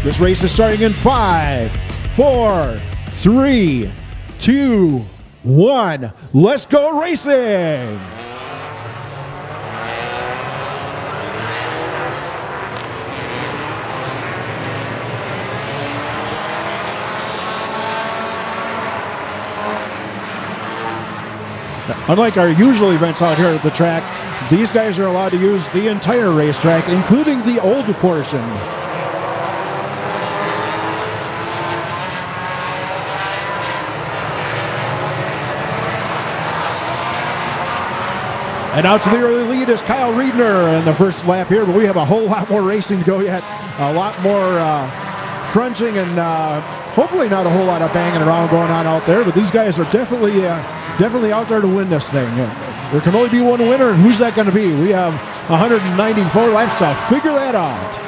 This race is starting in 5, 4, 3, 2, 1. Let's go racing! Unlike our usual events out here at the track, these guys are allowed to use the entire racetrack, including the old portion. And out to the early lead is Kyle Riedner in the first lap here, but we have a whole lot more racing to go yet. A lot more crunching and hopefully not a whole lot of banging around going on out there, but these guys are definitely out there to win this thing. There can only be one winner, and who's that going to be? We have 194 laps to figure that out.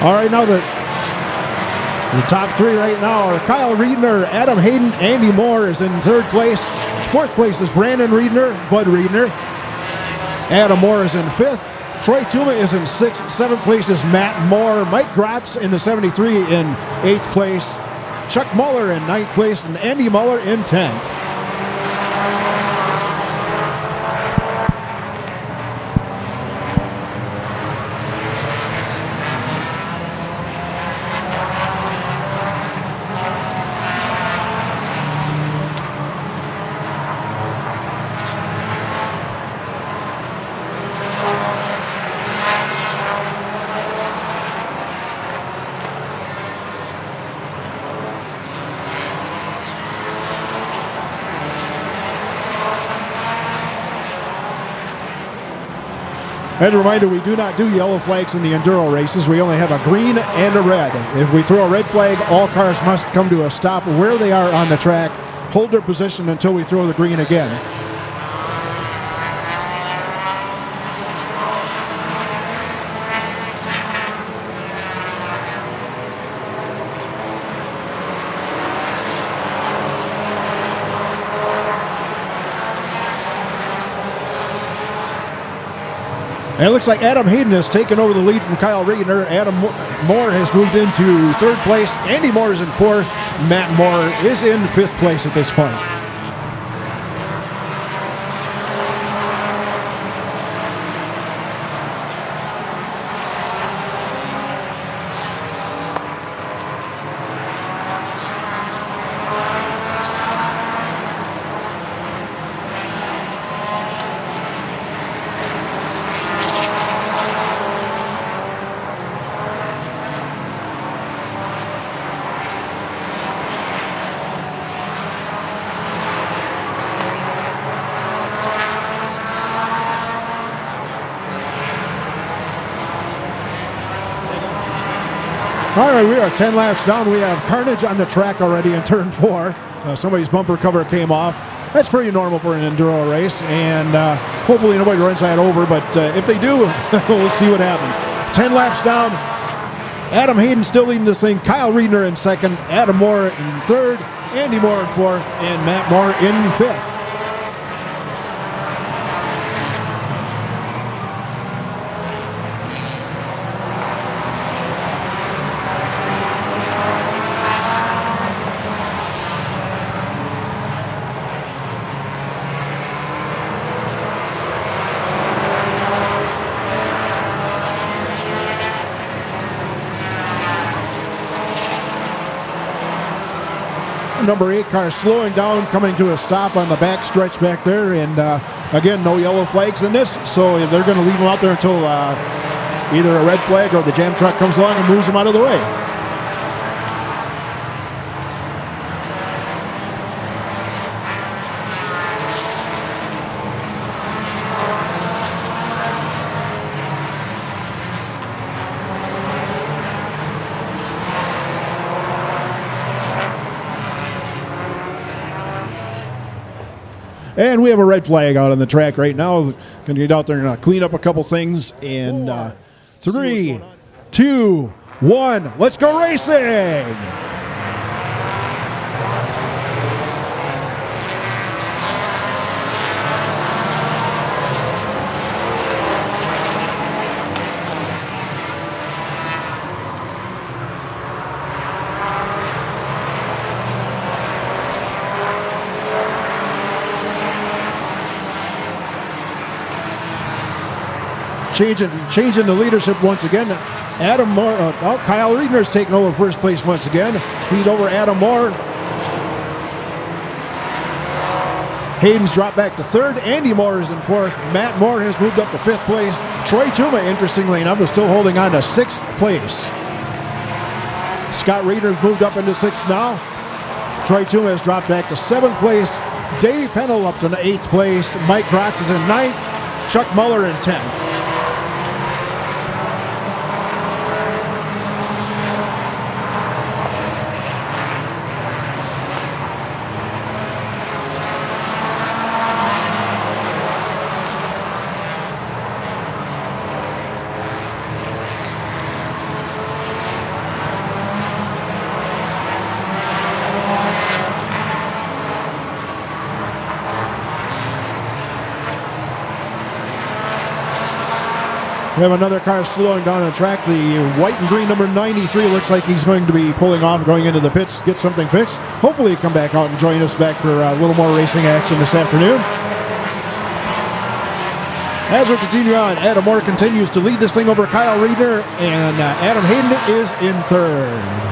All right, now the top three right now are Kyle Riedner, Adam Hayden, Andy Moore is in third place. Fourth place is Brandon Riedner, Bud Riedner. Adam Moore is in fifth. Troy Tomah is in sixth. Seventh place is Matt Moore. Mike Gratz in the 73 in eighth place. Chuck Muller in ninth place, and Andy Muller in 10th. As a reminder, we do not do yellow flags in the Enduro races. We only have a green and a red. If we throw a red flag, all cars must come to a stop where they are on the track, hold their position until we throw the green again. And it looks like Adam Hayden has taken over the lead from Kyle Riedner. Adam Moore has moved into third place. Andy Moore is in fourth. Matt Moore is in fifth place at this point. All right, we are 10 laps down. We have carnage on the track already in turn 4. Somebody's bumper cover came off. That's pretty normal for an Enduro race, and hopefully nobody runs that over, but if they do, we'll see what happens. 10 laps down. Adam Hayden still leading this thing. Kyle Riedner in second. Adam Moore in third. Andy Moore in fourth. And Matt Moore in fifth. Number 8 car slowing down, coming to a stop on the back stretch back there, and again, no yellow flags in this, so they're going to leave them out there until either a red flag or the jam truck comes along and moves them out of the way. And we have a red flag out on the track right now. Going to get out there and clean up a couple things. And 3, 2, 1, let's go racing! Changing the leadership once again. Adam Moore, Kyle Riedner's taking over first place once again. He's over Adam Moore. Hayden's dropped back to third. Andy Moore is in fourth. Matt Moore has moved up to fifth place. Troy Tomah, interestingly enough, is still holding on to sixth place. Scott Riedner's moved up into sixth now. Troy Tomah has dropped back to seventh place. Davey Pennell up to eighth place. Mike Grotz is in ninth. Chuck Muller in 10th. We have another car slowing down on the track. The white and green number 93 looks like he's going to be pulling off, going into the pits, get something fixed. Hopefully he'll come back out and join us back for a little more racing action this afternoon. As we continue on, Adam Moore continues to lead this thing over Kyle Riedner, and Adam Hayden is in third.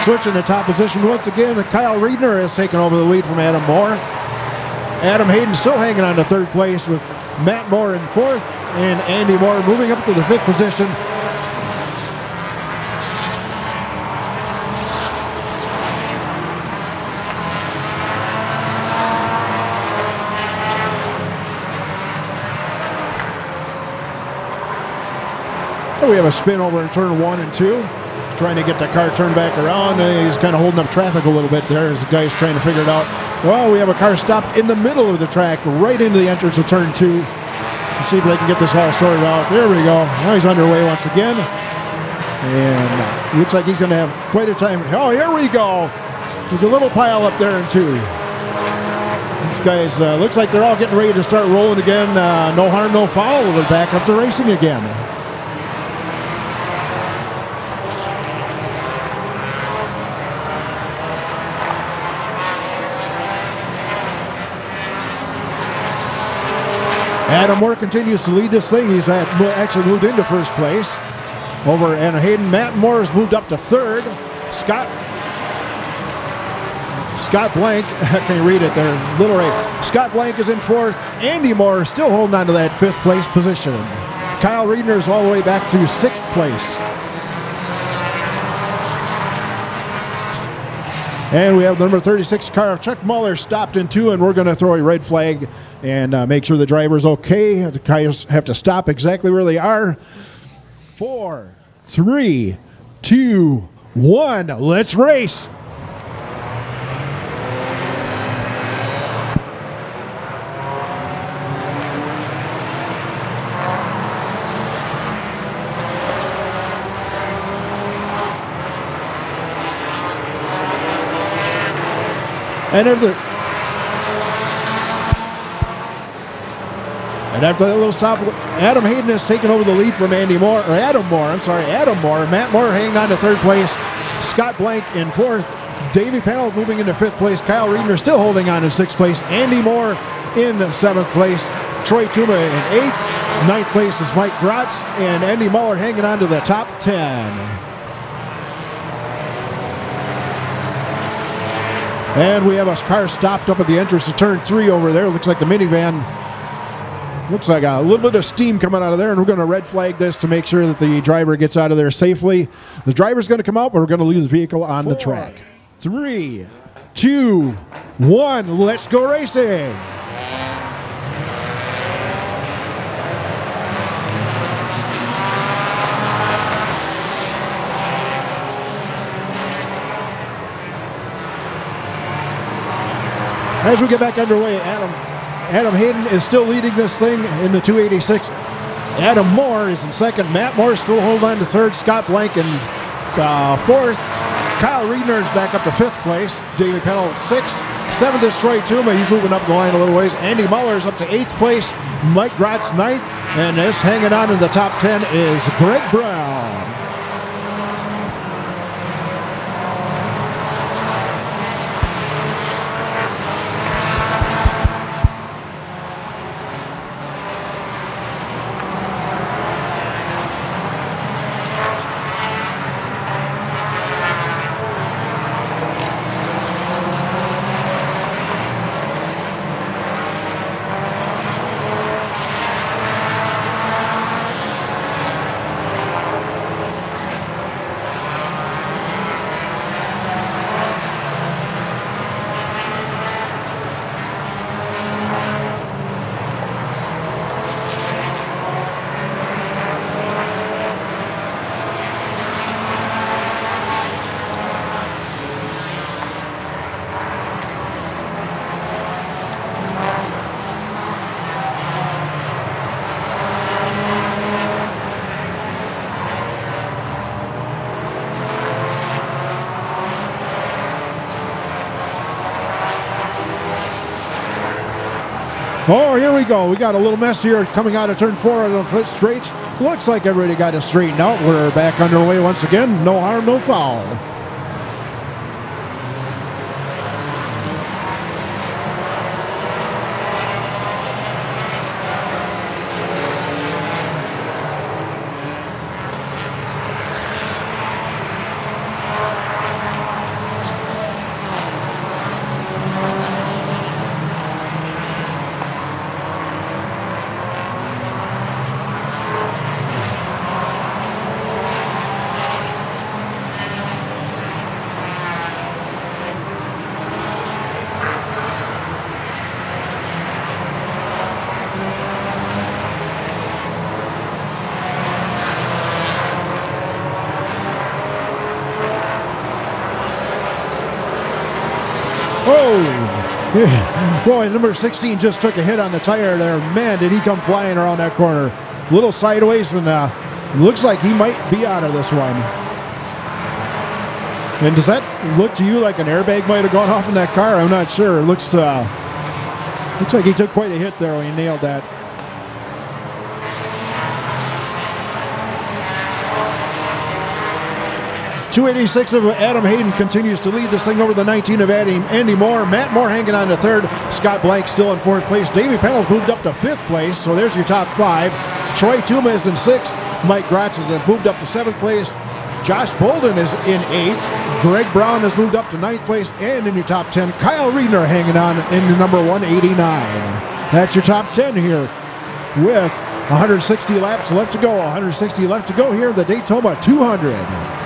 Switching to top position once again, Kyle Riedner has taken over the lead from Adam Moore. Adam Hayden still hanging on to third place with Matt Moore in fourth and Andy Moore moving up to the fifth position. We have a spin over in turn 1 and 2. Trying to get the car turned back around. He's kind of holding up traffic a little bit there as the guy's trying to figure it out. Well, we have a car stopped in the middle of the track, right into the entrance of turn 2. Let's see if they can get this all sorted out. There we go. Now he's underway once again. And looks like he's going to have quite a time. Oh, here we go. There's a little pile up there in 2. These guys, looks like they're all getting ready to start rolling again. No harm, no foul. We're back up to racing again. Adam Moore continues to lead this thing. He's actually moved into first place over Adam Hayden. Matt Moore has moved up to third. Scott Blank, can you read it there? Little right. Scott Blank is in fourth. Andy Moore still holding on to that fifth place position. Kyle Riedner is all the way back to sixth place. And we have the number 36 car of Chuck Muller stopped in 2, and we're going to throw a red flag and make sure the driver's okay. The cars have to stop exactly where they are. 4, 3, 2, 1, let's race. And after that little stop, Adam Hayden has taken over the lead from Adam Moore. Matt Moore hanging on to third place. Scott Blank in fourth. Davey Pennell moving into fifth place. Kyle Riedner still holding on to sixth place. Andy Moore in seventh place. Troy Tomah in eighth. Ninth place is Mike Grotz. And Andy Muller hanging on to the top 10. And we have a car stopped up at the entrance to turn 3 over there. Looks like the minivan. Looks like a little bit of steam coming out of there, and we're going to red flag this to make sure that the driver gets out of there safely. The driver's going to come out, but we're going to leave the vehicle on the track. 3, 2, 1, let's go racing. As we get back underway, Adam Hayden is still leading this thing in the 286. Adam Moore is in second. Matt Moore is still holding on to third. Scott Blank in fourth. Kyle Riedner is back up to fifth place. Davey Pennell sixth. Seventh is Troy Tomah. He's moving up the line a little ways. Andy Muller is up to eighth place. Mike Grotz ninth. And this hanging on in the top 10 is Greg Brown. Oh, here we go. We got a little mess here coming out of turn 4 on the foot straight. Looks like everybody got it straightened out. We're back underway once again. No harm, no foul. Boy, number 16 just took a hit on the tire there. Man, did he come flying around that corner. A little sideways, and looks like he might be out of this one. And does that look to you like an airbag might have gone off in that car? I'm not sure. It looks like he took quite a hit there when he nailed that. .286 of Adam Hayden continues to lead this thing over the 19 of Andy Moore. Matt Moore hanging on to third. Scott Blank still in fourth place. Davey Pennell's moved up to fifth place, so there's your top 5. Troy Tomah is in sixth. Mike Grotz has moved up to seventh place. Josh Bolden is in eighth. Greg Brown has moved up to ninth place. And in your top 10, Kyle Riedner hanging on in the number 189. That's your top 10 here with 160 laps left to go. 160 left to go here in the Daytomah 200.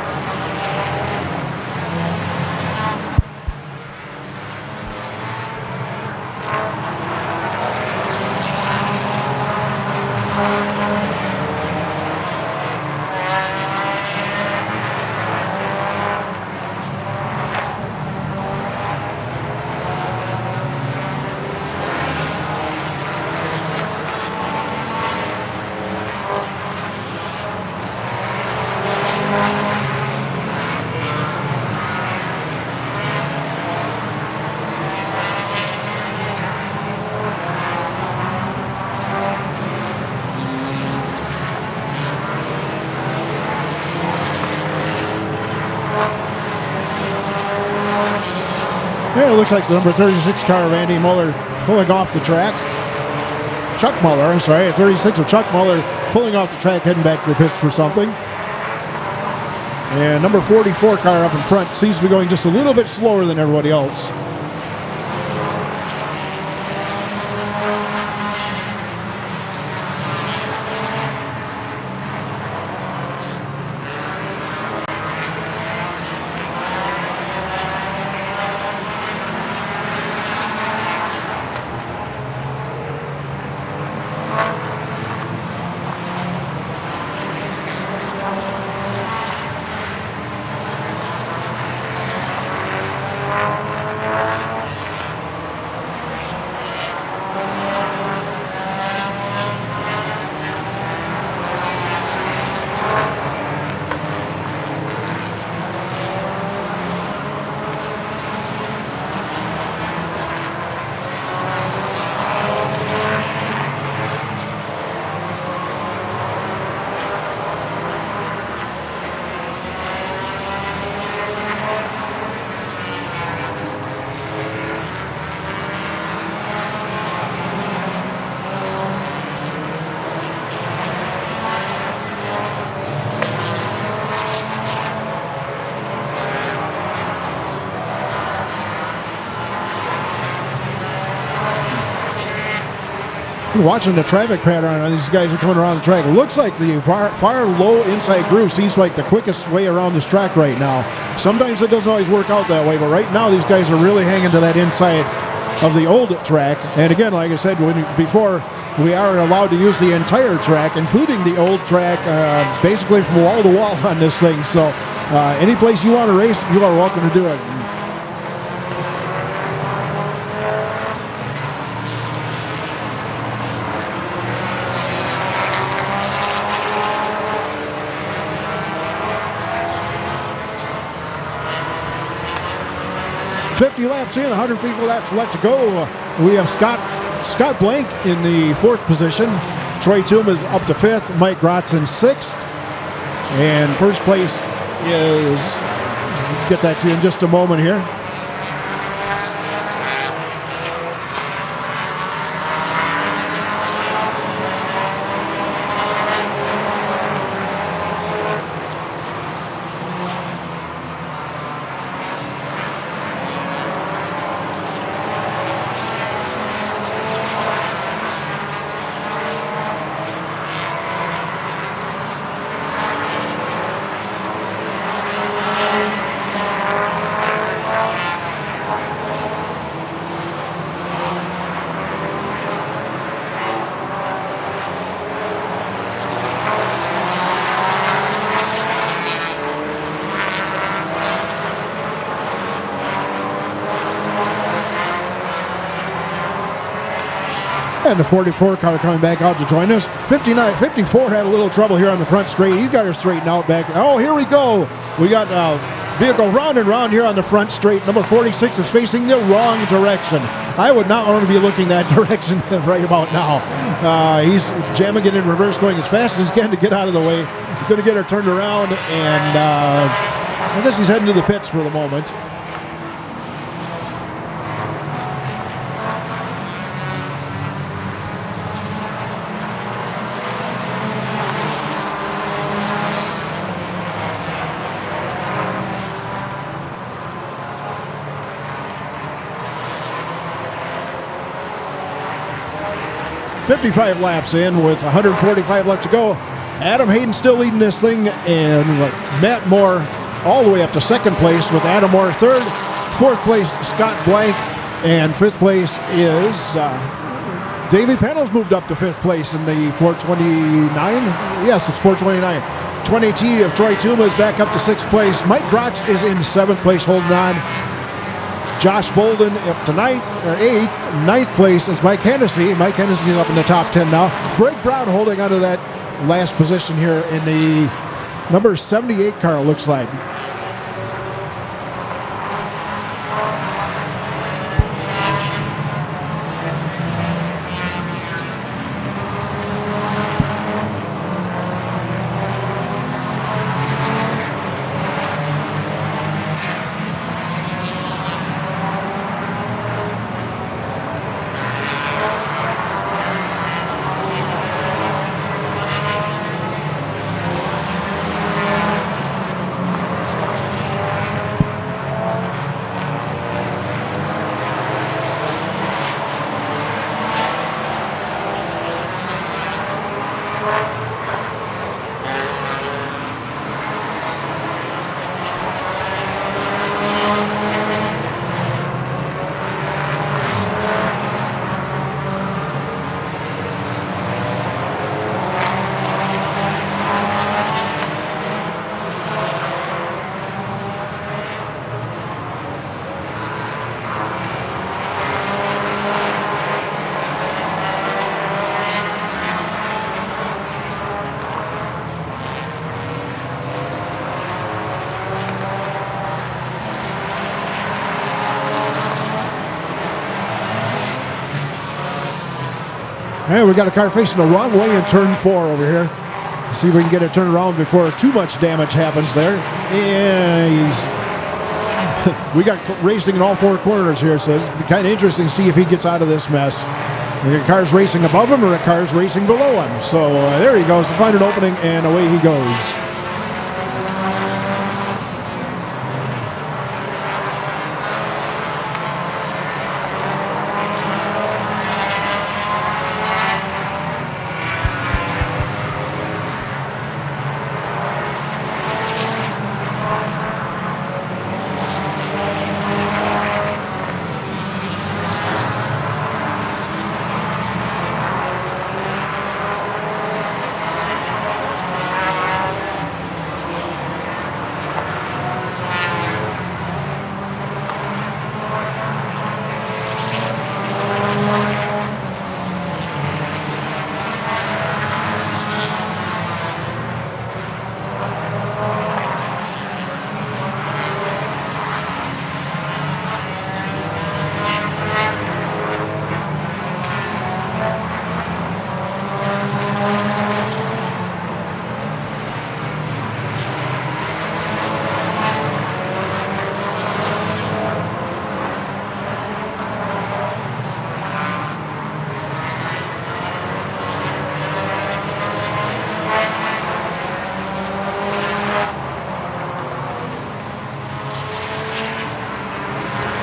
It looks like the number 36 car of Andy Muller pulling off the track. Chuck Muller, I'm sorry, 36 of Chuck Muller pulling off the track, heading back to the pits for something. And number 44 car up in front seems to be going just a little bit slower than everybody else. Watching the traffic pattern on these guys are coming around the track. It looks like the far low inside groove seems like the quickest way around this track right now. Sometimes it doesn't always work out that way, but right now these guys are really hanging to that inside of the old track. And again, like I said before, we are allowed to use the entire track, including the old track, basically from wall to wall on this thing. So any place you want to race, you are welcome to do it. 50 laps in, 150 laps left to go. We have Scott Blank in the 4th position. Troy Tomah is up to 5th. Mike Grotz in 6th. And first place is, get that to you in just a moment here. And the 44 car coming back out to join us. 54 had a little trouble here on the front straight. He got her straightened out back. Oh, here we go. We got vehicle round and round here on the front straight. Number 46 is facing the wrong direction. I would not want to be looking that direction right about now. He's jamming it in reverse, going as fast as he can to get out of the way. Going to get her turned around, and I guess he's heading to the pits for the moment. .55 laps in with 145 left to go. Adam Hayden still leading this thing, and Matt Moore all the way up to 2nd place with Adam Moore 3rd. 4th place, Scott Blank, and 5th place is Davey Pennell's moved up to 5th place in the 429. Yes, it's 429. 20T of Troy Tomah is back up to 6th place. Mike Grotz is in 7th place holding on. Josh Bolden up to 8th. 9th place is Mike Hennessy. Mike Hennessy up in the top 10 now. Greg Brown holding onto that last position here in the number 78 car, it looks like. Hey, we got a car facing the wrong way in turn 4 over here. Let's see if we can get it turned around before too much damage happens there. And we got racing in all 4 corners here, so it's kind of interesting to see if he gets out of this mess. We got cars racing above him or cars racing below him. So there he goes to find an opening, and away he goes.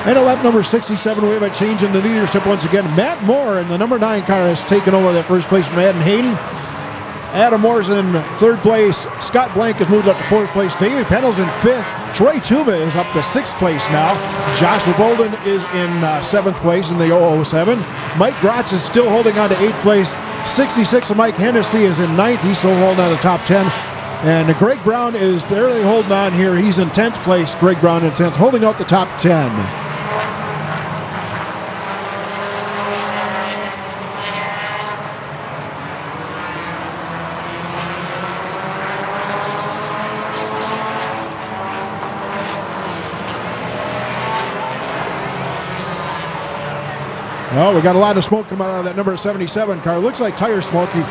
And at lap number 67, we have a change in the leadership once again. Matt Moore in the number 9 car has taken over that first place from Adam Hayden. Adam Moore's in 3rd place. Scott Blank has moved up to 4th place. Davey Pennell's in 5th. Troy Tomah is up to 6th place now. Josh Volden is in 7th place in the 007. Mike Grotz is still holding on to 8th place. 66 of Mike Hennessy is in 9th. He's still holding on to the top 10. And Greg Brown is barely holding on here. He's in 10th place. Greg Brown in 10th, holding out the top 10. Well, we got a lot of smoke coming out of that number 77 car. Looks like tire smoke. He's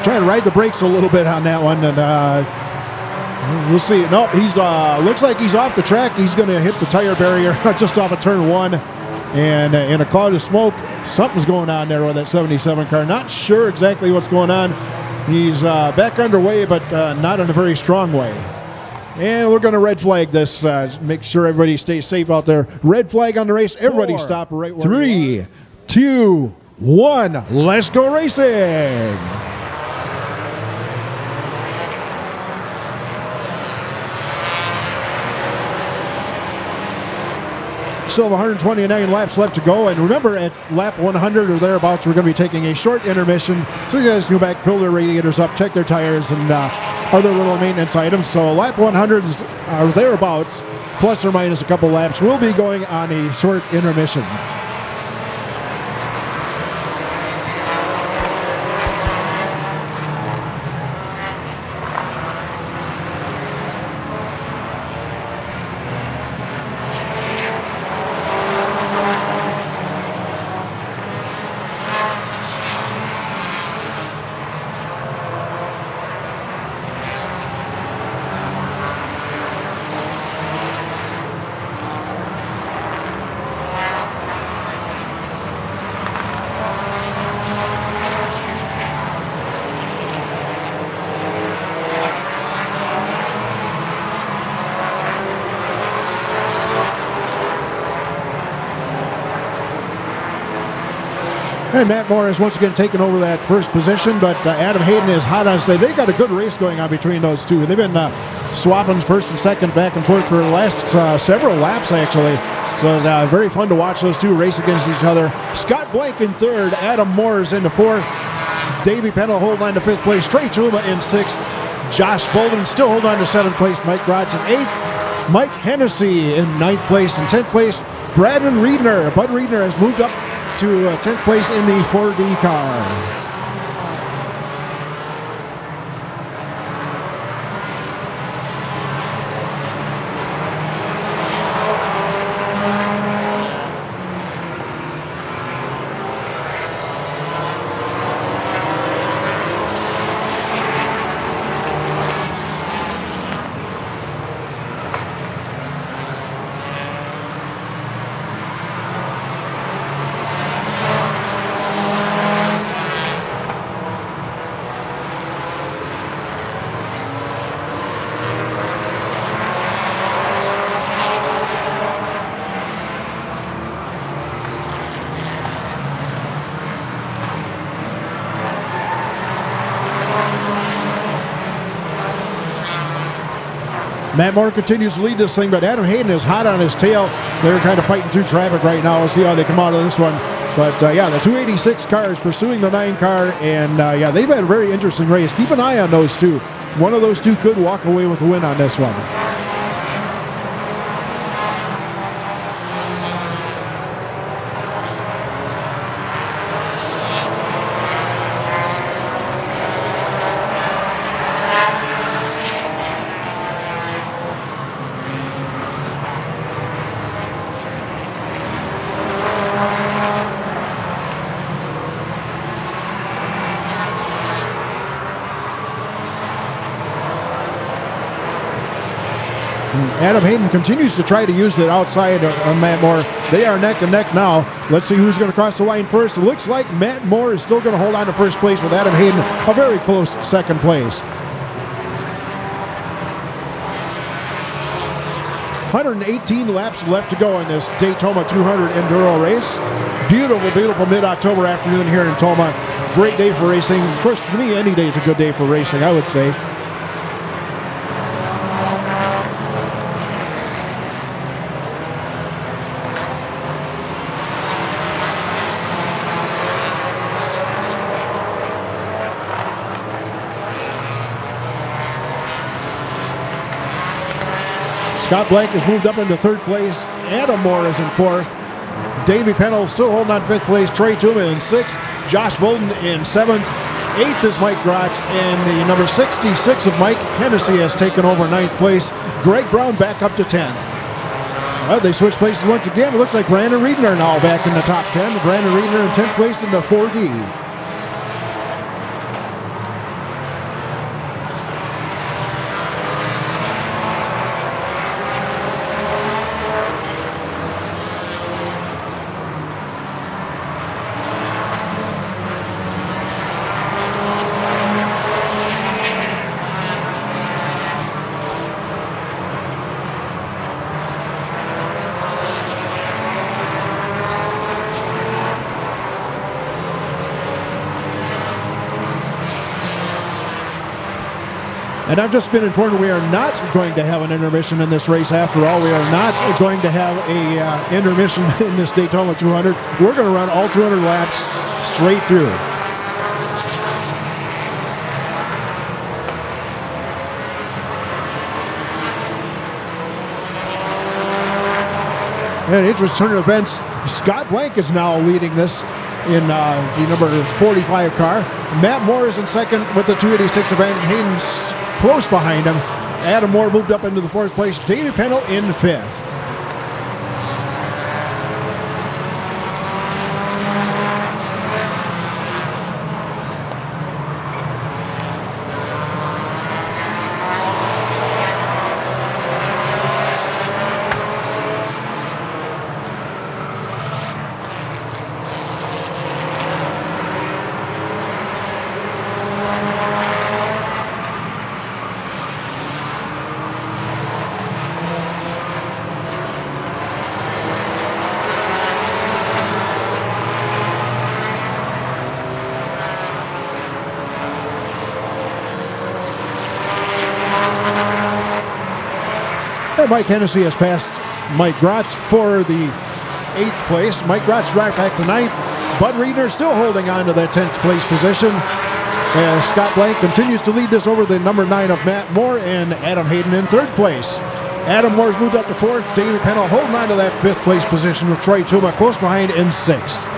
trying to ride the brakes a little bit on that one, and we'll see. Nope, he's looks like he's off the track. He's going to hit the tire barrier just off of turn 1, and in a cloud of smoke, something's going on there with that 77 car. Not sure exactly what's going on. He's back underway, but not in a very strong way. And we're going to red flag this. Make sure everybody stays safe out there. Red flag on the race. Everybody 4, stop right where 3, 2, 1. Let's go racing. Still have 129 laps left to go. And remember, at lap 100 or thereabouts, we're going to be taking a short intermission. So you guys can go back, fill their radiators up, check their tires, and other little maintenance items. So lap 100 or thereabouts, plus or minus a couple laps, we'll be going on a short intermission. And Matt Moore has once again taken over that first position, but Adam Hayden is hot on stage. They've got a good race going on between those two. They've been swapping first and second back and forth for the last several laps, actually. So it's very fun to watch those two race against each other. Scott Blank in 3rd. Adam Moore is in the 4th. Davey Pennell holding on to 5th place. Trey Tomah in 6th. Josh Folden still holding on to 7th place. Mike Grotz in 8th. Mike Hennessy in 9th place. And 10th place, Bradman Riedner. Bud Riedner has moved up to 10th place in the 4D car. Matt Moore continues to lead this thing, but Adam Hayden is hot on his tail. They're kind of fighting through traffic right now. We'll see how they come out of this one. But, yeah, the 286 car is pursuing the 9 car, and, yeah, they've had a very interesting race. Keep an eye on those two. One of those two could walk away with a win on this one. Adam Hayden continues to try to use that outside on Matt Moore. They are neck and neck now. Let's see who's going to cross the line first. It looks like Matt Moore is still going to hold on to first place with Adam Hayden a very close second place. 118 laps left to go in this Daytomah 200 Enduro race. Beautiful, beautiful mid-October afternoon here in Tomah. Great day for racing. Of course, for me, any day is a good day for racing, I would say. Scott Blank has moved up into third place. Adam Moore is in fourth. Davey Pennell still holding on fifth place. Trey Tomah in sixth. Josh Bolden in seventh. Eighth is Mike Grotz. And the number 66 of Mike Hennessy has taken over ninth place. Greg Brown back up to 10th. Well, they switched places once again. It looks like Brandon Reedner now back in the top 10. Brandon Reedner in 10th place in the 4D. And I've just been informed we are not going to have an intermission in this race after all. We are not going to have a intermission in this Daytomah 200. We're going to run all 200 laps straight through. And interesting turn of events. Scott Blank is now leading this in the number 45 car. Matt Moore is in second with the 286 event. Hayden's close behind him. Adam Moore moved up into the fourth place. Davey Pennell in fifth. And Mike Hennessy has passed Mike Grotz for the 8th place. Mike Grotz right back to 9th. Bud Reedner still holding on to that 10th place position. As Scott Blank continues to lead this over the number 9 of Matt Moore and Adam Hayden in 3rd place. Adam Moore's moved up to 4th. Davey Pennell holding on to that 5th place position with Troy Tomah close behind in 6th.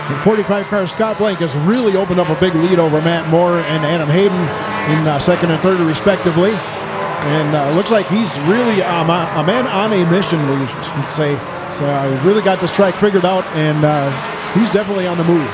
The 45 car Scott Blank has really opened up a big lead over Matt Moore and Adam Hayden in second and third respectively. And looks like he's really a man on a mission, we should say. So he's really got this track figured out, and he's definitely on the move.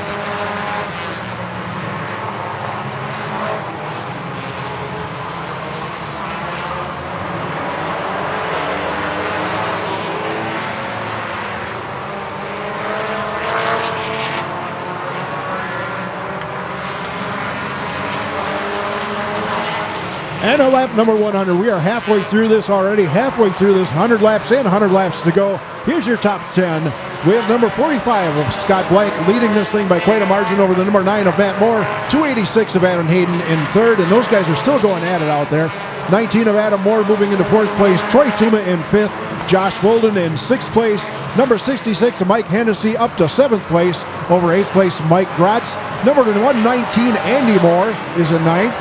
And our lap number 100. We are halfway through this already. Halfway through this. 100 laps in, 100 laps to go. Here's your top 10. We have number 45 of Scott Blank leading this thing by quite a margin over the number 9 of Matt Moore. 286 of Adam Hayden in third. And those guys are still going at it out there. 19 of Adam Moore moving into fourth place. Troy Tomah in fifth. Josh Volden in sixth place. Number 66 of Mike Hennessy up to seventh place. Over eighth place, Mike Grotz. Number 119, Andy Moore is in ninth.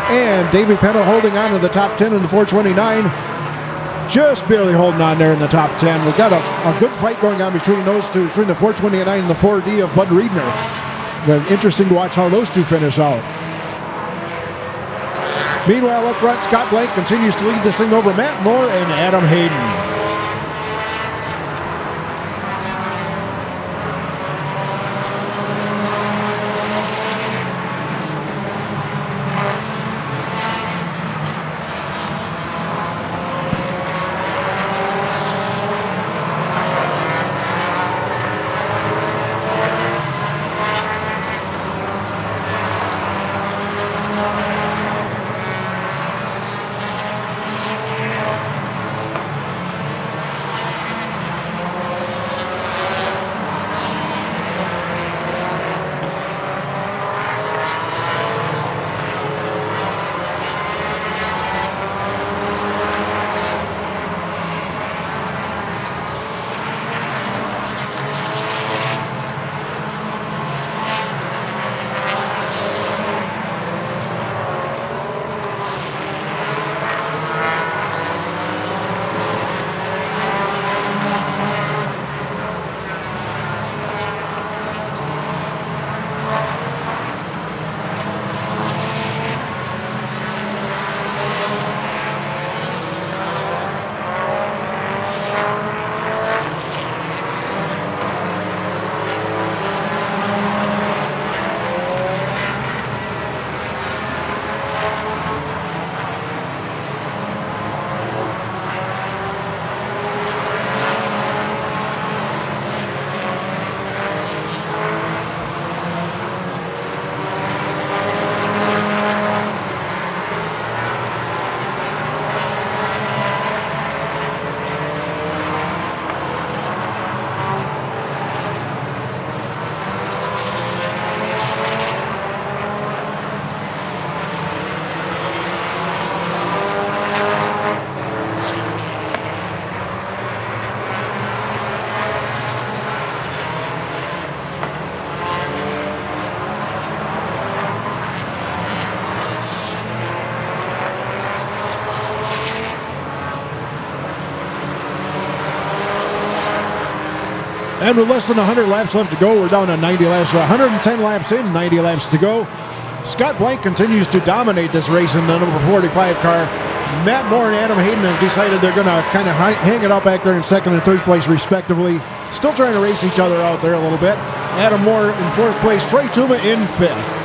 And Davey Pennell holding on to the top 10 in the 429. Just barely holding on there in the top 10. We've got a good fight going on between those two, between the 429 and the 4D of Bud Riedner. Interesting to watch how those two finish out. Meanwhile, up front, Scott Blank continues to lead this thing over Matt Moore and Adam Hayden. And with less than 100 laps left to go, we're down to 90 laps. 110 laps in, 90 laps to go. Scott Blank continues to dominate this race in the number 45 car. Matt Moore and Adam Hayden have decided they're going to kind of hang it up back there in second and third place respectively. Still trying to race each other out there a little bit. Adam Moore in fourth place, Troy Tomah in fifth.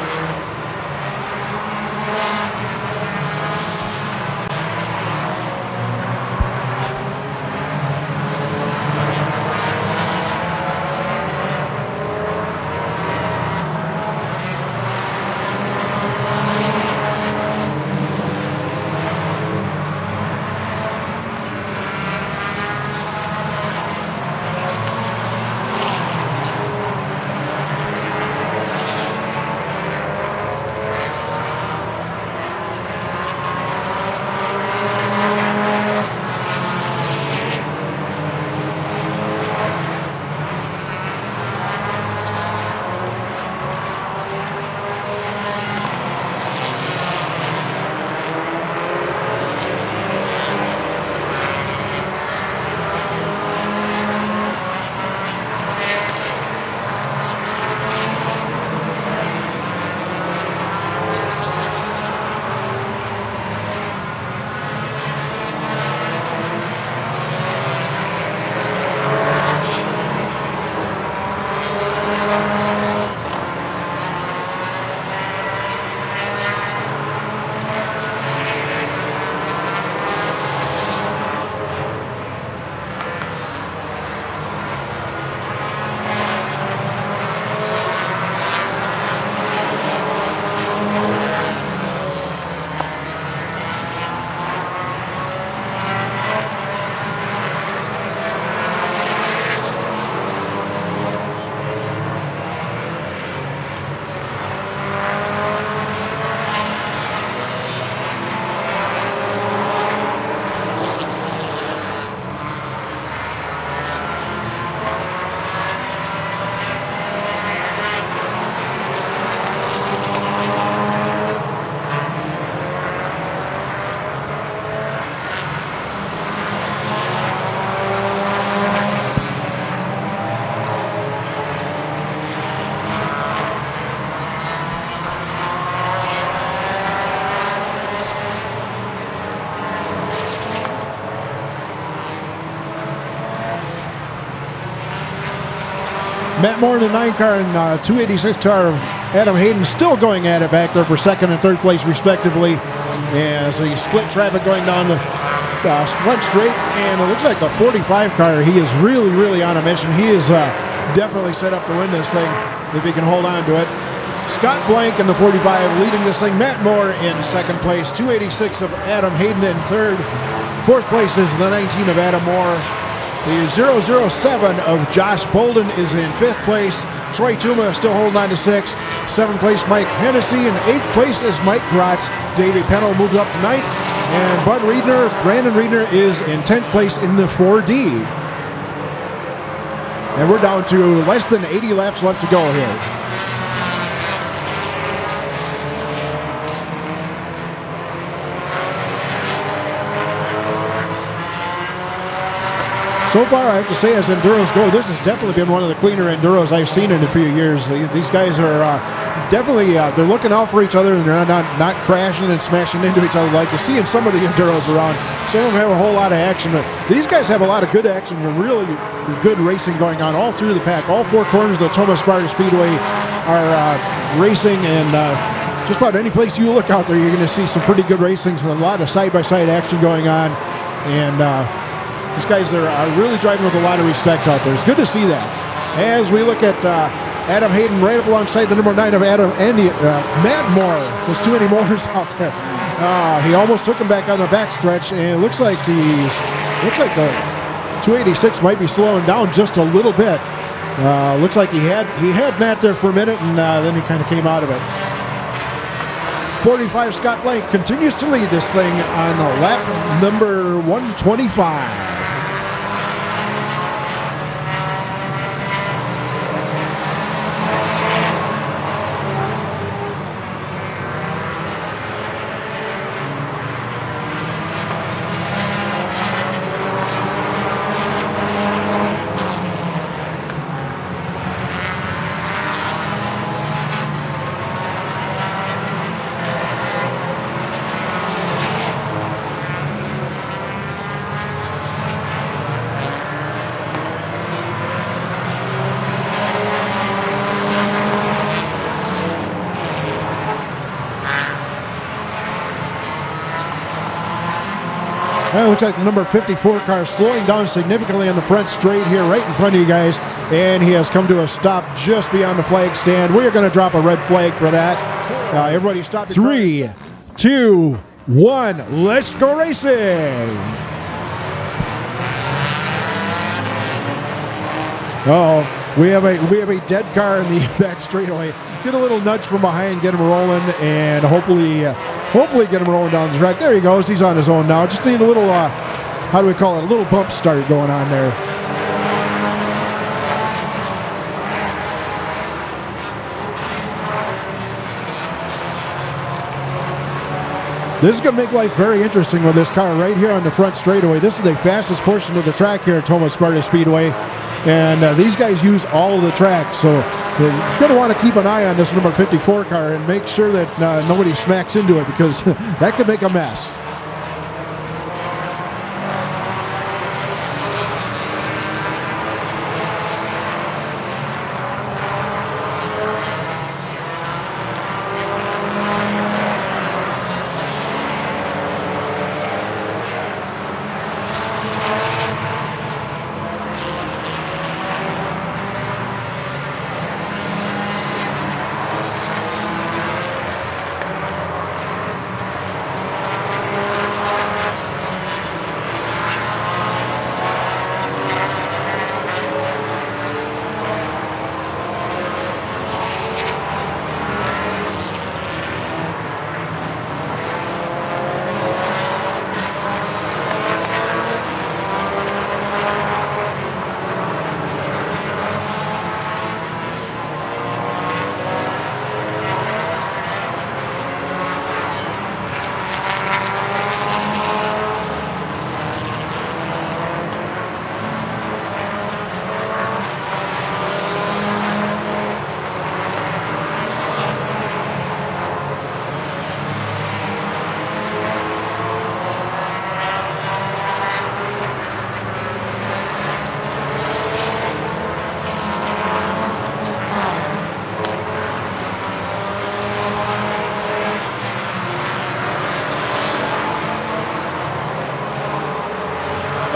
Matt Moore in the 9 car and 286 car of Adam Hayden still going at it back there for second and third place respectively. As he split traffic going down the front straight, and it looks like the 45 car, he is really on a mission. He is definitely set up to win this thing if he can hold on to it. Scott Blank in the 45 leading this thing. Matt Moore in second place. 286 of Adam Hayden in third. Fourth place is the 19 of Adam Moore. The 007 of Josh Bolden is in fifth place. Troy Tomah still holding on to sixth. Seventh place, Mike Hennessy. In eighth place is Mike Grotz. Davey Pennell moves up to ninth. And Brandon Reedner is in 10th place in the 4D. And we're down to less than 80 laps left to go here. So far, I have to say, as Enduros go, this has definitely been one of the cleaner Enduros I've seen in a few years. These guys are definitely, they're looking out for each other, and they're not crashing and smashing into each other like you see in some of the Enduros around. Some of them have a whole lot of action. These guys have a lot of good action and really good racing going on all through the pack. All four corners of the Tomah-Sparta Speedway are racing, and just about any place you look out there, you're going to see some pretty good racing and a lot of side-by-side action going on. And these guys are really driving with a lot of respect out there. It's good to see that. As we look at Adam Hayden right up alongside the number 9 of Matt Moore. There's too many Moores out there. He almost took him back on the backstretch, and it looks like the 286 might be slowing down just a little bit. Looks like he had Matt there for a minute, and then he kind of came out of it. 45 Scott Blank continues to lead this thing on lap number 125. Well, it looks like the number 54 car slowing down significantly on the front straight here right in front of you guys, and he has come to a stop just beyond the flag stand. We are going to drop a red flag for that. Everybody stop. 3, 2, 1, let's go racing. We have a dead car in the back straightaway. Get a little nudge from behind, get him rolling, and hopefully get him rolling down the track. There he goes. He's on his own now. Just need a little, how do we call it? A little bump start going on there. This is going to make life very interesting with this car right here on the front straightaway. This is the fastest portion of the track here at Tomah-Sparta Speedway. And these guys use all of the track, so you're going to want to keep an eye on this number 54 car and make sure that nobody smacks into it, because that could make a mess.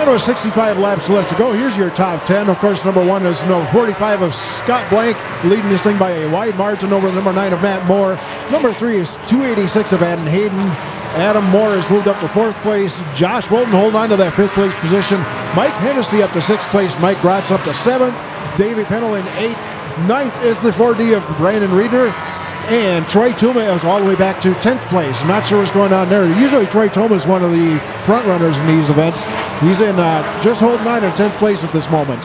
Down to 65 laps left to go. Here's your top 10. Of course, number 1 is number 45 of Scott Blank, leading this thing by a wide margin over number 9 of Matt Moore. Number 3 is 286 of Adam Hayden. Adam Moore has moved up to 4th place. Josh Wilton holding on to that 5th place position. Mike Hennessy up to 6th place. Mike Grotz up to 7th. Davey Pennell in 8th. 9th is the 4D of Brandon Reeder. And Troy Tomah is all the way back to 10th place. I'm not sure what's going on there. Usually Troy Tomah is one of the front runners in these events. He's in just holding on in 10th place at this moment.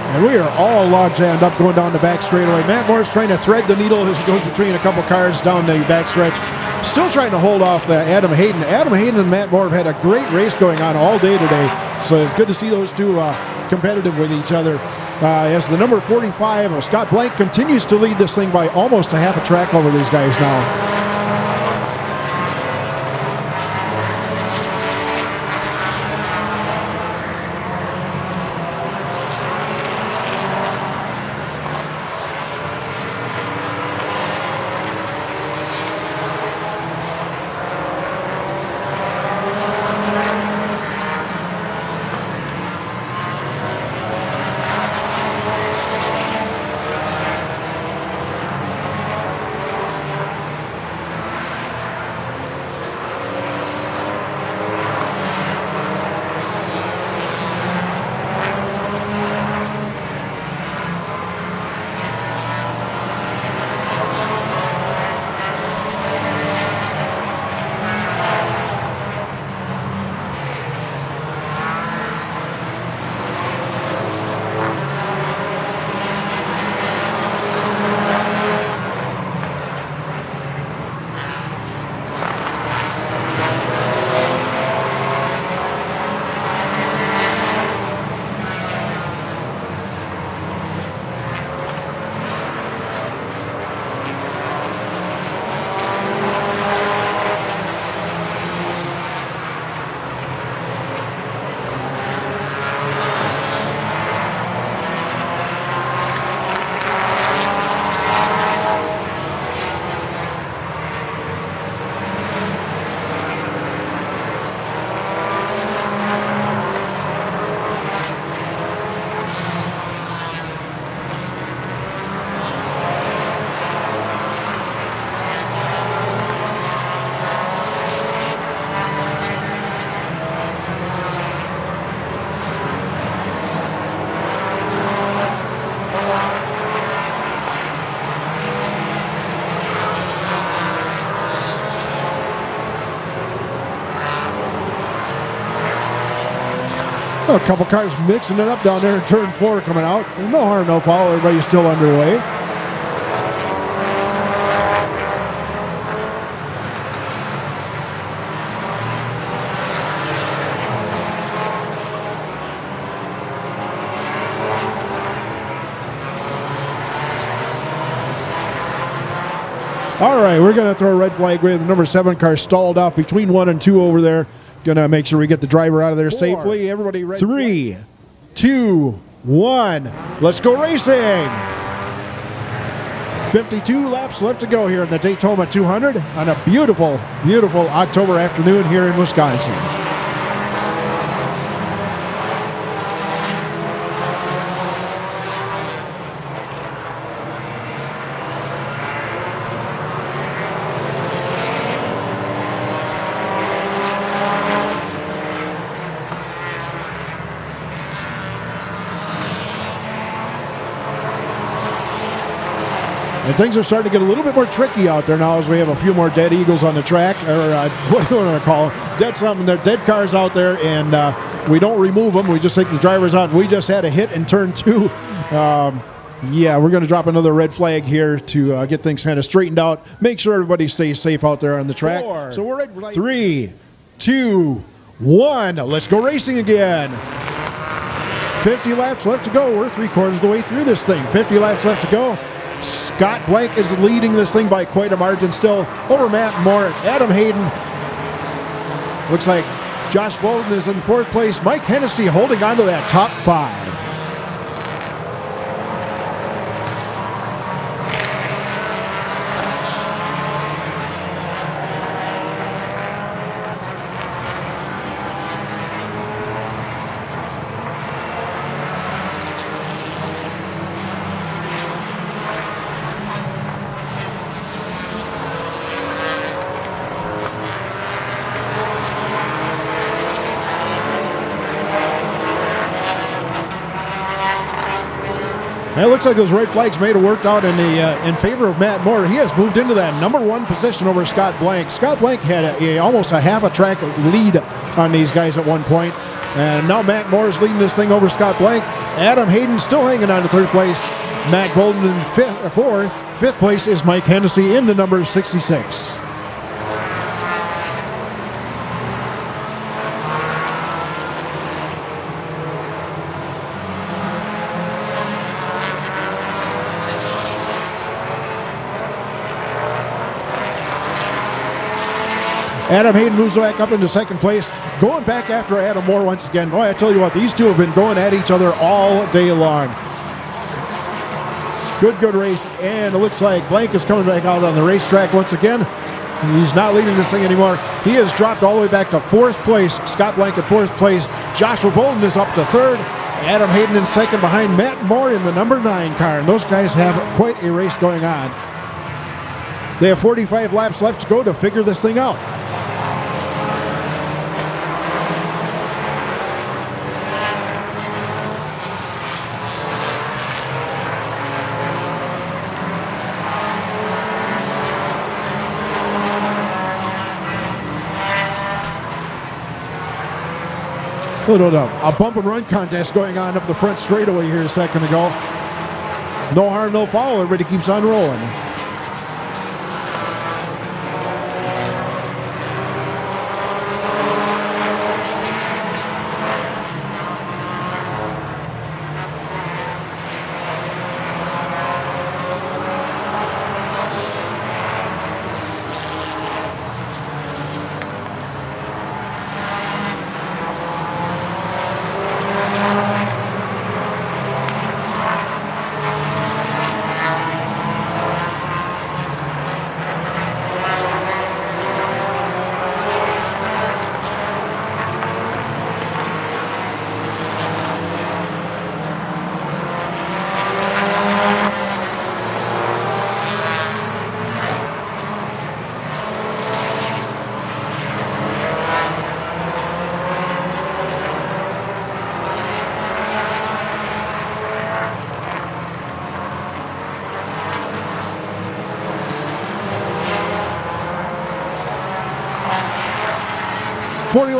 And we are all log jammed up going down the back straightaway. Matt Moore's trying to thread the needle as he goes between a couple cars down the back stretch. Still trying to hold off the Adam Hayden. Adam Hayden and Matt Moore have had a great race going on all day today. So it's good to see those two competitive with each other. As the number 45 of Scott Blank continues to lead this thing by almost a half a track over these guys now. A couple cars mixing it up down there in turn 4 coming out. No harm, no foul. Everybody's still underway. All right, we're going to throw a red flag with the number 7 car stalled off between 1 and 2 over there. Going to make sure we get the driver out of there safely. Everybody ready? 3, 2, 1. Let's go racing. 52 laps left to go here in the Daytomah 200 on a beautiful, beautiful October afternoon here in Wisconsin. And things are starting to get a little bit more tricky out there now as we have a few more dead eagles on the track, or what do you want to call them? Dead something. They're dead cars out there, and we don't remove them. We just take the drivers out. And we just had a hit in turn 2. Yeah, we're going to drop another red flag here to get things kind of straightened out. Make sure everybody stays safe out there on the track. 4, so we're ready. 3, 2, 1. Let's go racing again. 50 laps left to go. We're 3/4 of the way through this thing. 50 laps left to go. Scott Blank is leading this thing by quite a margin still over Matt Moore. Adam Hayden. Looks like Josh Bolden is in 4th place. Mike Hennessy holding on to that top 5. It looks like those red flags may have worked out in favor of Matt Moore. He has moved into that number 1 position over Scott Blank. Scott Blank had almost a half a track lead on these guys at one point. And now Matt Moore is leading this thing over Scott Blank. Adam Hayden still hanging on to 3rd place. Matt Golden in 4th. 5th place is Mike Hennessy in the number 66. Adam Hayden moves back up into 2nd place, going back after Adam Moore once again. Boy, I tell you what, these two have been going at each other all day long. Good race, and it looks like Blank is coming back out on the racetrack once again. He's not leading this thing anymore. He has dropped all the way back to 4th place. Scott Blank at 4th place. Joshua Bolden is up to 3rd. Adam Hayden in 2nd behind Matt Moore in the number 9 car, and those guys have quite a race going on. They have 45 laps left to go to figure this thing out. A bump and run contest going on up the front straightaway here a second ago. No harm, no foul. Everybody keeps on rolling.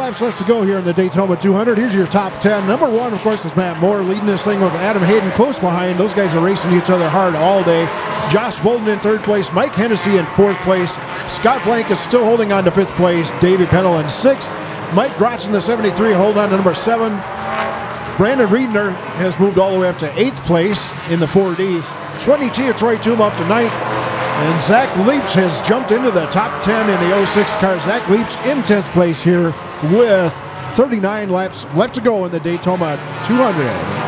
Laps left to go here in the Daytoma 200. Here's your top 10. Number 1, of course, is Matt Moore leading this thing with Adam Hayden close behind. Those guys are racing each other hard all day. Josh Bolden in 3rd place. Mike Hennessy in 4th place. Scott Blank is still holding on to 5th place. Davey Pennell in 6th. Mike Grotz in the 73 holding on to number 7. Brandon Riedner has moved all the way up to 8th place in the 4D. 22 of Troy Tomah up to 9th. And Zach Leach has jumped into the top 10 in the 06 car. Zach Leach in 10th place here with 39 laps left to go in the Daytoma 200.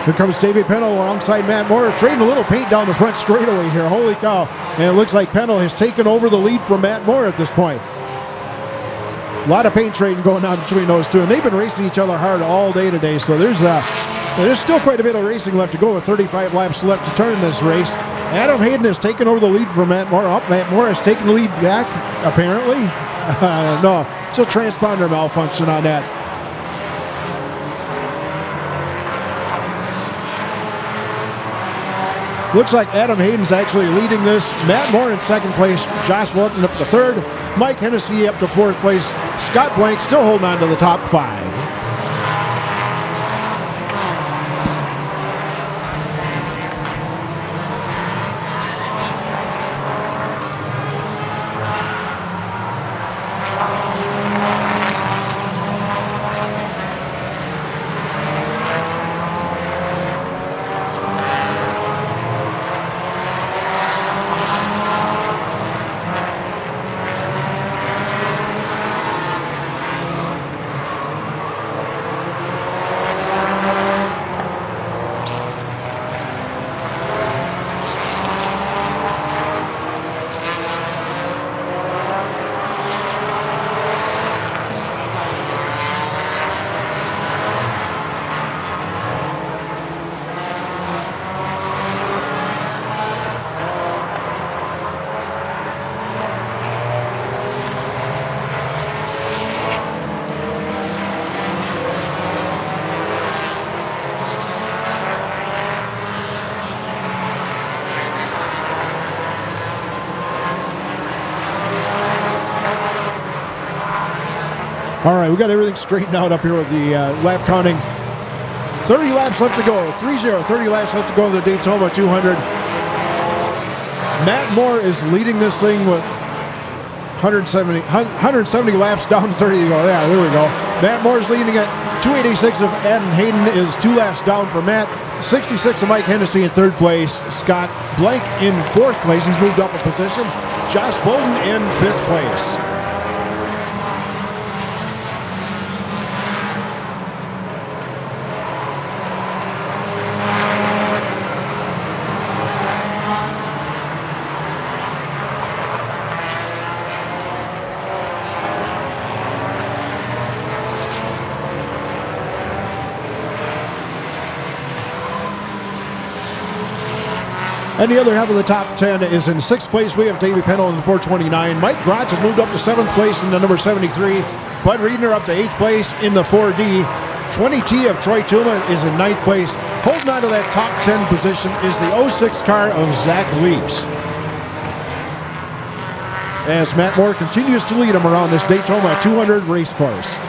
Here comes Davey Pennell alongside Matt Moore, trading a little paint down the front straightaway here. Holy cow. And it looks like Pennell has taken over the lead from Matt Moore at this point. A lot of paint trading going on between those two, and they've been racing each other hard all day today, so there's There's still quite a bit of racing left to go with 35 laps left to turn in this race. Adam Hayden has taken over the lead from Matt Moore. Matt Moore has taken the lead back, apparently. No, it's a transponder malfunction on that. Looks like Adam Hayden's actually leading this. Matt Moore in second place. Josh Walton up to third. Mike Hennessy up to fourth place. Scott Blank still holding on to the top 5. All right, we got everything straightened out up here with the lap counting. 30 laps left to go. 30 laps left to go in the Daytomah 200. Matt Moore is leading this thing with 170 laps down to 30 to go. Yeah, there we go. Matt Moore is leading at 286 of Adam Hayden is 2 laps down for Matt. 66 of Mike Hennessy in third place. Scott Blank in fourth place. He's moved up a position. Josh Bolden in fifth place. And the other half of the top 10 is in sixth place. We have Davey Pennell in the 429. Mike Grotz has moved up to seventh place in the number 73. Bud Riedner up to eighth place in the 4D. 20T of Troy Tomah is in ninth place. Holding on to that top 10 position is the 06 car of Zach Leaps. As Matt Moore continues to lead him around this Daytomah 200 race course.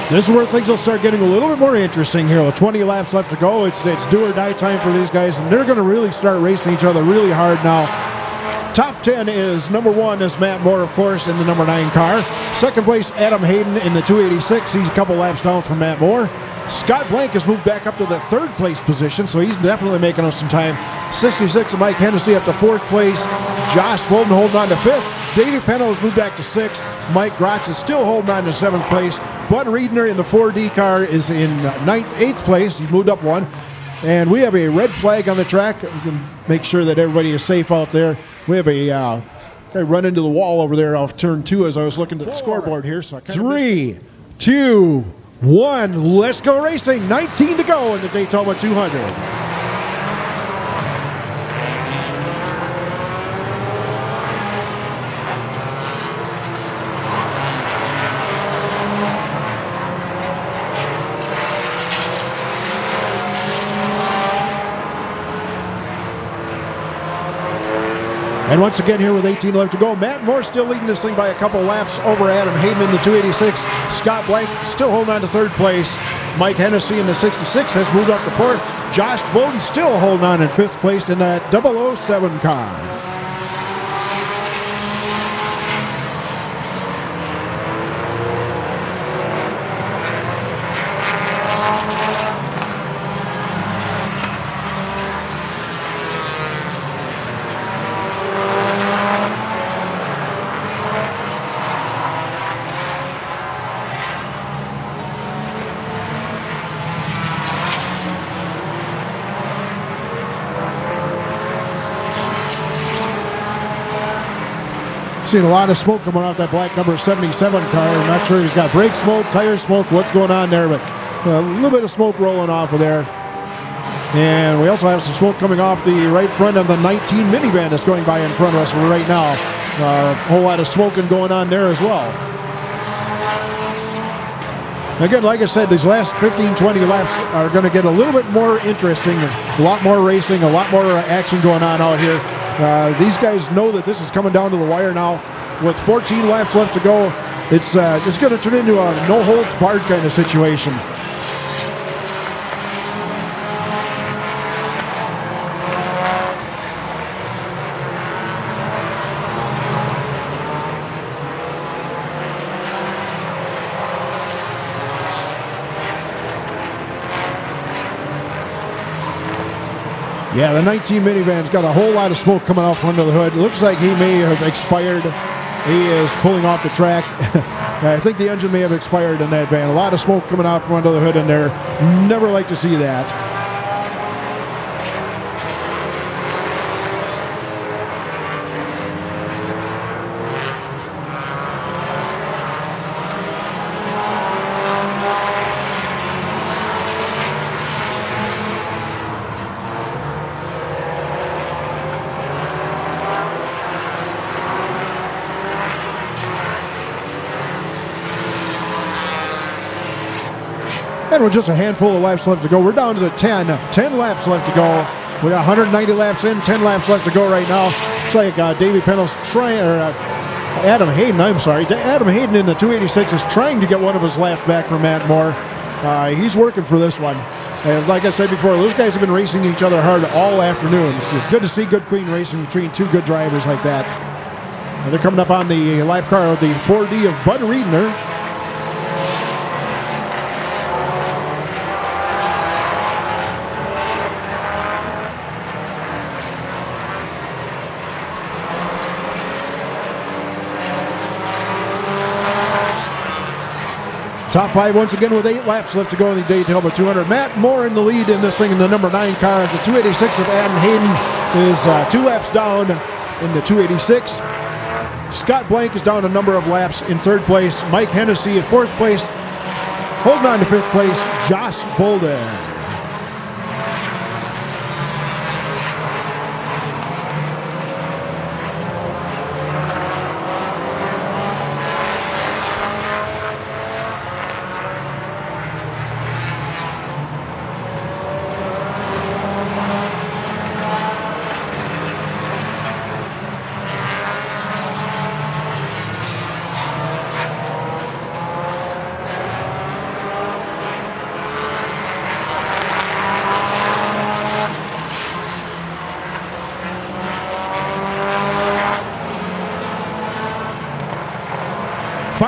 This is where things will start getting a little bit more interesting here. With 20 laps left to go, it's do or die time for these guys, and they're going to really start racing each other really hard now. Top 10 is number 1 is Matt Moore, of course, in the number 9 car. Second place, Adam Hayden in the 286. He's a couple laps down from Matt Moore. Scott Blank has moved back up to the 3rd place position, so he's definitely making us some time. 66 and Mike Hennessy up to 4th place. Josh Fulton holding on to 5th. Davey Pennell has moved back to 6th. Mike Grotz is still holding on to 7th place. Bud Riedner in the 4D car is in 8th place. He moved up 1. And we have a red flag on the track. We can make sure that everybody is safe out there. We have a guy run into the wall over there off turn 2 as I was looking at the scoreboard here. So 3, 2, 1. Let's go racing. 19 to go in the Daytomah 200. And once again here with 18 left to go, Matt Moore still leading this thing by a couple laps over Adam Hayden in the 286. Scott Blank still holding on to 3rd place. Mike Hennessy in the 66 has moved up to 4th. Josh Voden still holding on in 5th place in that 007 car. Seen a lot of smoke coming off that black number 77 car. I'm not sure he's got brake smoke, tire smoke, what's going on there, but a little bit of smoke rolling off of there. And we also have some smoke coming off the right front of the 19 minivan that's going by in front of us right now. A whole lot of smoking going on there as well. Again, like I said, these last 15, 20 laps are going to get a little bit more interesting. There's a lot more racing, a lot more action going on out here. These guys know that this is coming down to the wire now. With 14 laps left to go, it's going to turn into a no-holds-barred kind of situation. Yeah, the 19 minivan's got a whole lot of smoke coming off under the hood. It looks like he may have expired. He is pulling off the track. I think the engine may have expired in that van. A lot of smoke coming out from under the hood in there. Never like to see that. And with just a handful of laps left to go, we're down to the 10 laps left to go. We got 190 laps in, 10 laps left to go right now. It's like Davey Pennell's trying, or Adam Hayden, I'm sorry. Adam Hayden in the 286 is trying to get one of his laps back from Matt Moore. He's working for this one. And like I said before, those guys have been racing each other hard all afternoon. It's good to see good, clean racing between two good drivers like that. And they're coming up on the lap car with the 4D of Bud Riedner. Top five once again with 8 laps left to go in the Daytomah 200. Matt Moore in the lead in this thing in the number 9 car. The 286 of Adam Hayden is 2 laps down in the 286. Scott Blank is down a number of laps in 3rd place. Mike Hennessy at 4th place. Holding on to 5th place, Josh Bolden.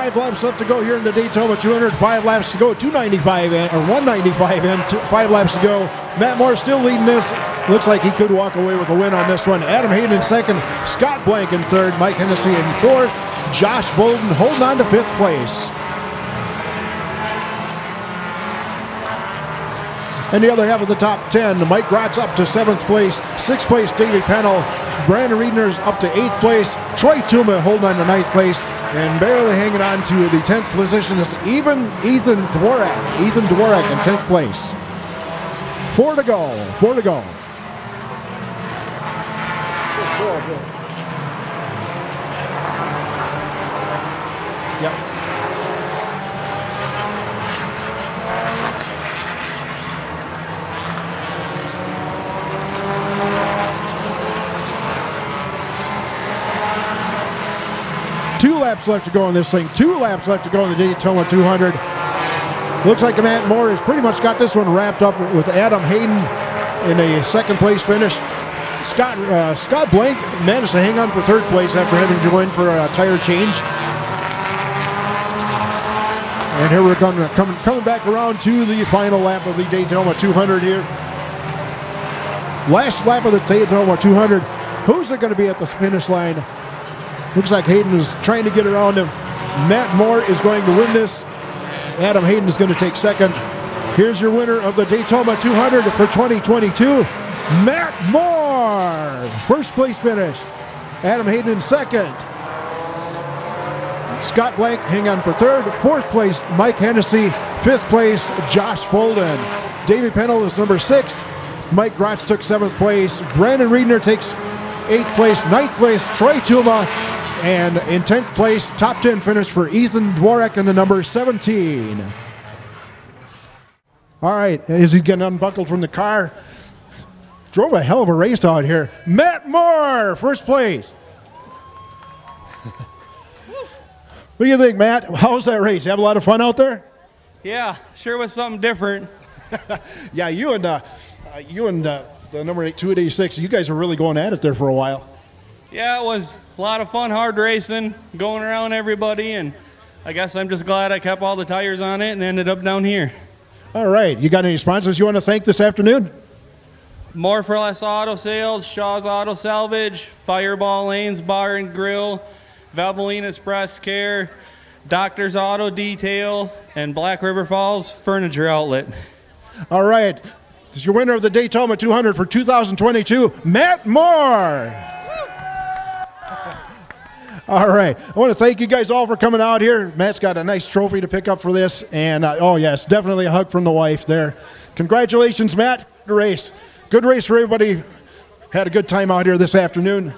5 laps left to go here in the Daytomah 200. 5 laps to go, 295 in, or 195 in, 5 laps to go. Matt Moore still leading this. Looks like he could walk away with a win on this one. Adam Hayden in second, Scott Blank in third, Mike Hennessy in fourth, Josh Bolden holding on to 5th place. And the other half of the top 10, Mike Grotz up to 7th place, 6th place Davey Pennell, Brandon Riedner's up to 8th place, Troy Tomah holding on to 9th place, and barely hanging on to the 10th position is even Ethan Dvorak in 10th place. 4 to go. Yep. Two laps left to go in this thing. 2 laps left to go in the Daytomah 200. Looks like Matt Moore has pretty much got this one wrapped up with Adam Hayden in a 2nd place finish. Scott Blank managed to hang on for 3rd place after having to go in for a tire change. And here we're coming back around to the final lap of the Daytomah 200 here. Last lap of the Daytomah 200. Who's it going to be at the finish line? Looks like Hayden is trying to get around him. Matt Moore is going to win this. Adam Hayden is going to take 2nd. Here's your winner of the Daytomah 200 for 2022, Matt Moore. 1st place finish. Adam Hayden in 2nd. Scott Blank hang on for 3rd. 4th place, Mike Hennessy. 5th place, Josh Folden. Davey Pennell is number 6th. Mike Grotz took 7th place. Brandon Riedner takes 8th place. 9th place, Troy Tomah. And in 10th place, top 10 finish for Ethan Dvorak in the number 17. All right, as he's getting unbuckled from the car, drove a hell of a race out here. Matt Moore, 1st place. What do you think, Matt? How was that race? You have a lot of fun out there? Yeah, sure was something different. Yeah, you and the number 286, you guys were really going at it there for a while. Yeah, it was a lot of fun, hard racing, going around everybody, and I guess I'm just glad I kept all the tires on it and ended up down here. All right, you got any sponsors you want to thank this afternoon? More for Less Auto Sales, Shaw's Auto Salvage, Fireball Lanes Bar and Grill, Valvoline Express Care, Doctor's Auto Detail, and Black River Falls Furniture Outlet. All right, this is your winner of the Daytomah 200 for 2022, Matt Moore. All right, I want to thank you guys all for coming out here. Matt's got a nice trophy to pick up for this, and oh yes, definitely a hug from the wife there. Congratulations, Matt. Good race. Good race for everybody. Had a good time out here this afternoon.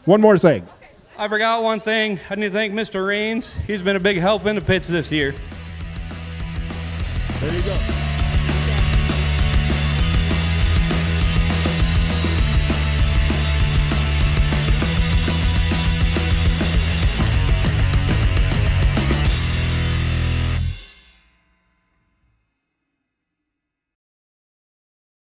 One more thing. I forgot one thing. I need to thank Mr. Raines. He's been a big help in the pits this year. There you go.